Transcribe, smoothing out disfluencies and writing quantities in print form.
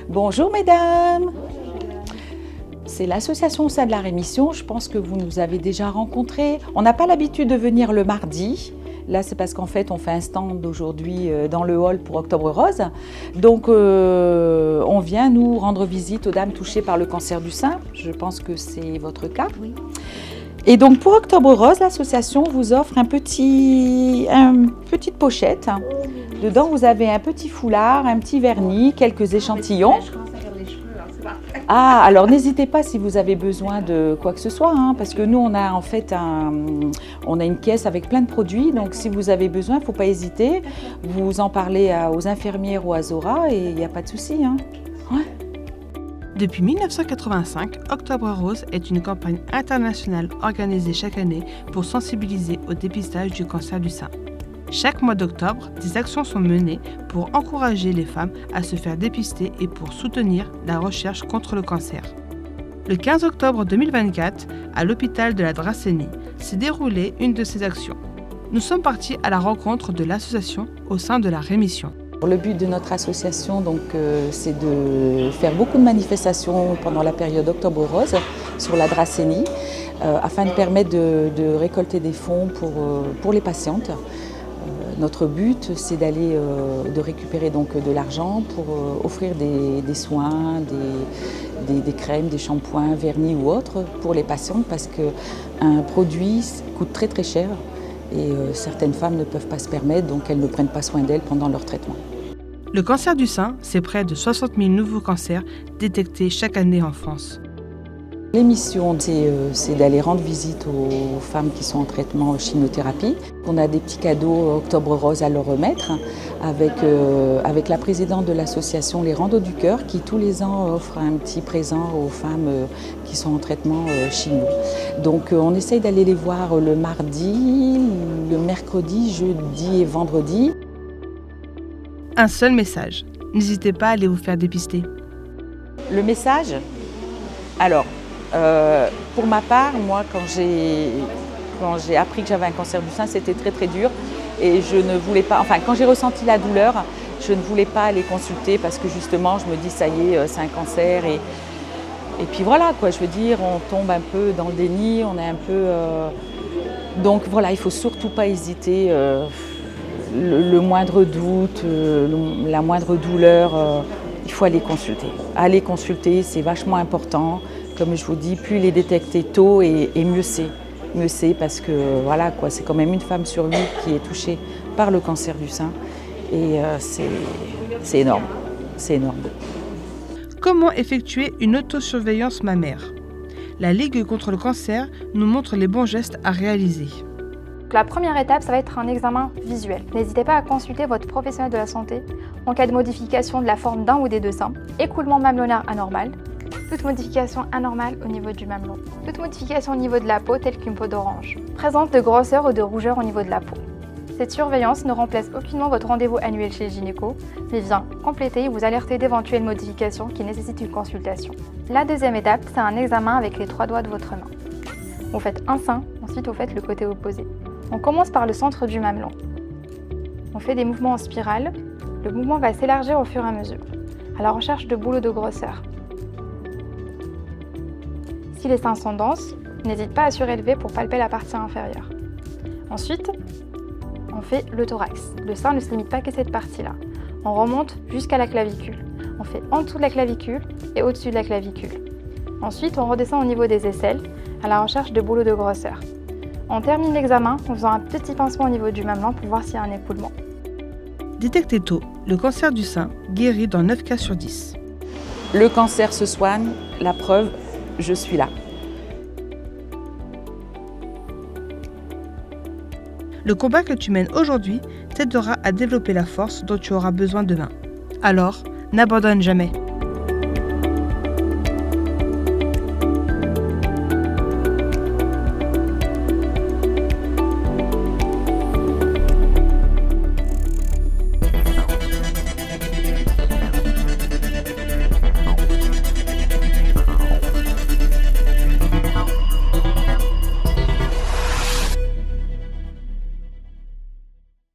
Bonjour mesdames. C'est l'association au sein de la rémission, je pense que vous nous avez déjà rencontrés. On n'a pas l'habitude de venir le mardi. Là, c'est parce qu'en fait, on fait un stand aujourd'hui dans le hall pour Octobre Rose. Donc, on vient nous rendre visite aux dames touchées par le cancer du sein. Je pense que c'est votre cas. Oui. Et donc, pour Octobre Rose, l'association vous offre une petite pochette. Dedans, vous avez un petit foulard, un petit vernis, quelques échantillons. Ah, alors n'hésitez pas si vous avez besoin de quoi que ce soit, hein, parce que nous, on a en fait on a une caisse avec plein de produits, donc si vous avez besoin, il ne faut pas hésiter. Vous en parlez aux infirmières ou à Zora et il n'y a pas de souci. Hein. Ouais. Depuis 1985, Octobre Rose est une campagne internationale organisée chaque année pour sensibiliser au dépistage du cancer du sein. Chaque mois d'octobre, des actions sont menées pour encourager les femmes à se faire dépister et pour soutenir la recherche contre le cancer. Le 15 octobre 2024, à l'hôpital de la Dracénie, s'est déroulée une de ces actions. Nous sommes partis à la rencontre de l'association au sein de la rémission. Le but de notre association, c'est de faire beaucoup de manifestations pendant la période Octobre Rose sur la Dracénie, afin de permettre de récolter des fonds pour les patientes. Notre but, c'est de récupérer de l'argent pour offrir des soins, des crèmes, des shampoings, vernis ou autres pour les patientes parce qu'un produit coûte très très cher et certaines femmes ne peuvent pas se permettre, donc elles ne prennent pas soin d'elles pendant leur traitement. Le cancer du sein, c'est près de 60 000 nouveaux cancers détectés chaque année en France. L'émission, c'est d'aller rendre visite aux femmes qui sont en traitement chimiothérapie. On a des petits cadeaux Octobre Rose à leur remettre avec la présidente de l'association Les Randos du Cœur qui tous les ans offre un petit présent aux femmes qui sont en traitement chimio. Donc on essaye d'aller les voir le mardi, le mercredi, jeudi et vendredi. Un seul message, n'hésitez pas à aller vous faire dépister. Le message, alors, pour ma part, moi, quand j'ai appris que j'avais un cancer du sein, c'était très très dur et je ne voulais pas, enfin quand j'ai ressenti la douleur, je ne voulais pas aller consulter parce que justement je me dis ça y est, c'est un cancer et puis voilà quoi, je veux dire, on tombe un peu dans le déni, on est un peu... donc voilà, il ne faut surtout pas hésiter, le moindre doute, la moindre douleur, il faut aller consulter. Aller consulter, c'est vachement important. Comme je vous dis, plus il est détecté tôt et mieux c'est. Mieux c'est parce que voilà quoi, c'est quand même une femme sur 8 qui est touchée par le cancer du sein et c'est énorme. C'est énorme. Comment effectuer une autosurveillance mammaire? La Ligue contre le cancer nous montre les bons gestes à réaliser. La première étape, ça va être un examen visuel. N'hésitez pas à consulter votre professionnel de la santé en cas de modification de la forme d'un ou des deux seins, écoulement mamelonnaire anormal, toute modification anormale au niveau du mamelon, toute modification au niveau de la peau telle qu'une peau d'orange, présence de grosseur ou de rougeur au niveau de la peau. Cette surveillance ne remplace aucunement votre rendez-vous annuel chez le gynéco, mais vient compléter et vous alerter d'éventuelles modifications qui nécessitent une consultation. La deuxième étape, c'est un examen avec les 3 doigts de votre main. Vous faites un sein, ensuite vous faites le côté opposé. On commence par le centre du mamelon. On fait des mouvements en spirale. Le mouvement va s'élargir au fur et à mesure, à la recherche de boulots de grosseur. Si les seins sont denses, n'hésite pas à surélever pour palper la partie inférieure. Ensuite, on fait le thorax. Le sein ne se limite pas qu'à cette partie-là. On remonte jusqu'à la clavicule. On fait en dessous de la clavicule et au-dessus de la clavicule. Ensuite, on redescend au niveau des aisselles, à la recherche de boulots de grosseur. On termine l'examen en faisant un petit pincement au niveau du mamelon pour voir s'il y a un écoulement. Détecté tôt, le cancer du sein guérit dans 9 cas sur 10. Le cancer se soigne, la preuve, je suis là. Le combat que tu mènes aujourd'hui t'aidera à développer la force dont tu auras besoin demain. Alors, n'abandonne jamais.